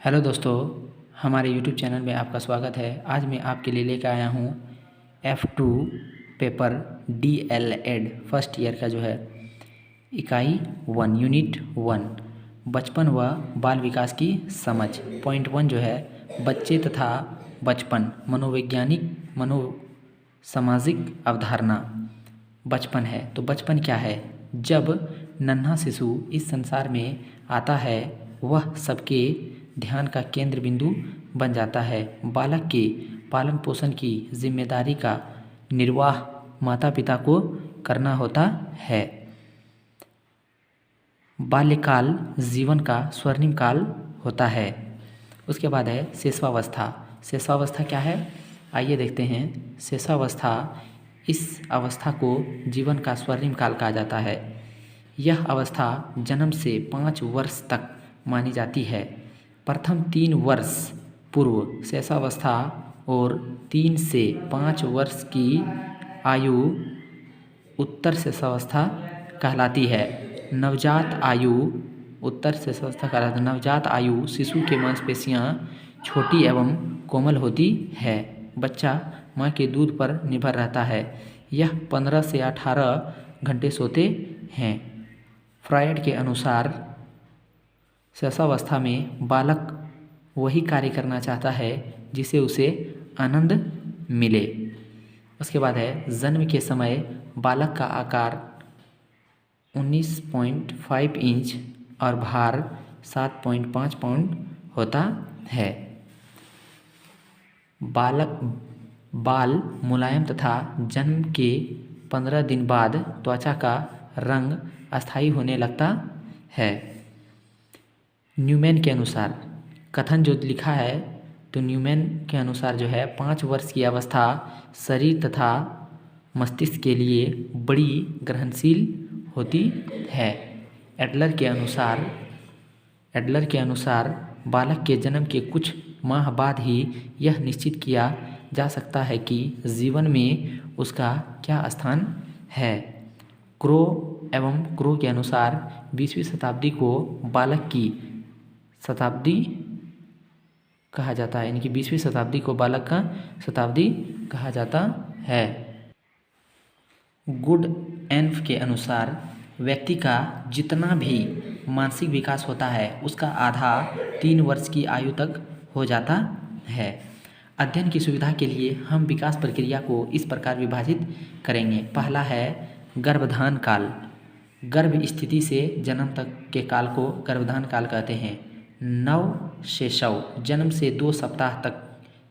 Hello दोस्तों, हमारे YouTube channel में आपका स्वागत है। आज मैं आपके लिए लेकर आया हूँ F2 paper DL.Ed first year का जो है इकाई 1 यूनिट 1 बचपन व बाल विकास की समझ। पॉइंट 1 जो है बच्चे तथा बचपन मनोवैज्ञानिक मनोसामाजिक अवधारणा। बचपन है तो बचपन क्या है? जब नन्हा शिशु इस संसार में आता है वह सबके ध्यान का केंद्र बिंदु बन जाता है। बालक के पालन पोषण की जिम्मेदारी का निर्वाह माता पिता को करना होता है। बाल्यकाल जीवन का स्वर्णिम काल होता है। उसके बाद है शिशुअवस्था। शिशुअवस्था क्या है? आइए देखते हैं। शिशुअवस्था, इस अवस्था को जीवन का स्वर्णिम काल कहा जाता है। यह अवस्था जन्म से 5 वर्ष तक मानी जाती है। प्रथम 3 वर्ष पूर्व शिशुअवस्था और 3 से 5 वर्ष की आयु उत्तर शिशुअवस्था कहलाती है। नवजात आयु उत्तर शिशुअवस्था कहलाती है। नवजात आयु शिशु के मांसपेशियां छोटी एवं कोमल होती है। बच्चा माँ के दूध पर निर्भर रहता है। यह 15 से 18 घंटे सोते हैं। फ्रायड के अनुसार शिशुअवस्था में बालक वही कार्य करना चाहता है जिसे उसे आनंद मिले। उसके बाद है जन्म के समय बालक का आकार 19.5 इंच और भार 7.5 पाउंड होता है। बाल मुलायम तथा जन्म के 15 दिन बाद त्वचा का रंग अस्थायी होने लगता है। न्यूमैन के अनुसार कथन जो लिखा है, तो न्यूमैन के अनुसार जो है 5 वर्ष की अवस्था शरीर तथा मस्तिष्क के लिए बड़ी ग्रहणशील होती है। एडलर के अनुसार बालक के जन्म के कुछ माह बाद ही यह निश्चित किया जा सकता है कि जीवन में उसका क्या स्थान है। क्रो के अनुसार 20वीं शताब्दी को बालक की शताब्दी कहा जाता है, यानी कि 20वीं शताब्दी को बालक का शताब्दी कहा जाता है। गुडएनफ के अनुसार व्यक्ति का जितना भी मानसिक विकास होता है उसका आधा 3 वर्ष की आयु तक हो जाता है। अध्ययन की सुविधा के लिए हम विकास प्रक्रिया को इस प्रकार विभाजित करेंगे। पहला है गर्भधान काल। गर्भ स्थिति से जन्म तक के काल को गर्भधान काल कहते हैं। नवशैशव, जन्म से 2 सप्ताह तक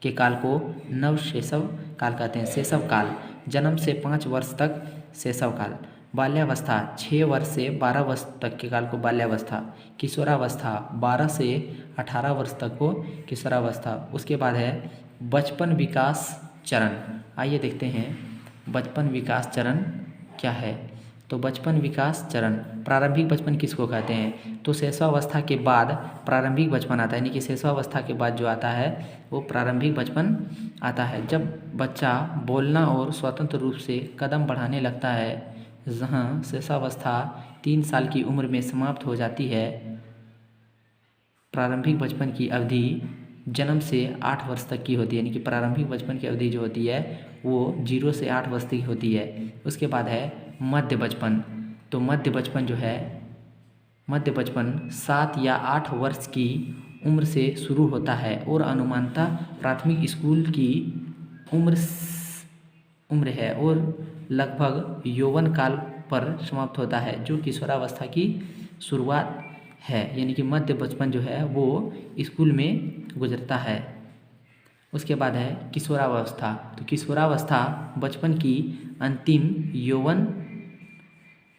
के काल को नवशैशव काल कहते हैं। शैशव काल, जन्म से 5 वर्ष तक शैशव काल। बाल्यावस्था, 6 वर्ष से 12 वर्ष तक के काल को बाल्यावस्था। किशोरावस्था, 12 से 18 वर्ष तक को किशोरावस्था। उसके बाद है बचपन विकास चरण। आइए देखते हैं बचपन विकास चरण क्या है। तो बचपन विकास चरण, प्रारंभिक बचपन किसको कहते हैं? तो शैशवावस्था के बाद प्रारंभिक बचपन आता है, यानी कि शैशवावस्था के बाद जो आता है वो प्रारंभिक बचपन आता है। जब बच्चा बोलना और स्वतंत्र रूप से कदम बढ़ाने लगता है। जहाँ शैशवावस्था 3 साल की उम्र में समाप्त हो जाती है। प्रारंभिक बचपन की अवधि जन्म से 8 वर्ष तक की होती है, यानी कि प्रारंभिक बचपन की अवधि जो होती है वो 0 से 8 वर्ष तक होती है। उसके बाद है मध्य बचपन। तो मध्य बचपन जो है, मध्य बचपन 7 या 8 वर्ष की उम्र से शुरू होता है और अनुमानतः प्राथमिक स्कूल की उम्र है और लगभग यौवन काल पर समाप्त होता है, जो किशोरावस्था की शुरुआत है। यानी कि मध्य बचपन जो है वो स्कूल में गुजरता है। उसके बाद है किशोरावस्था। तो किशोरावस्था बचपन की अंतिम यौवन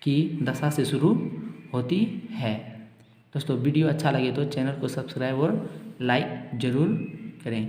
की दशा से शुरू होती है। दोस्तों, वीडियो अच्छा लगे तो चैनल को सब्सक्राइब और लाइक ज़रूर करें।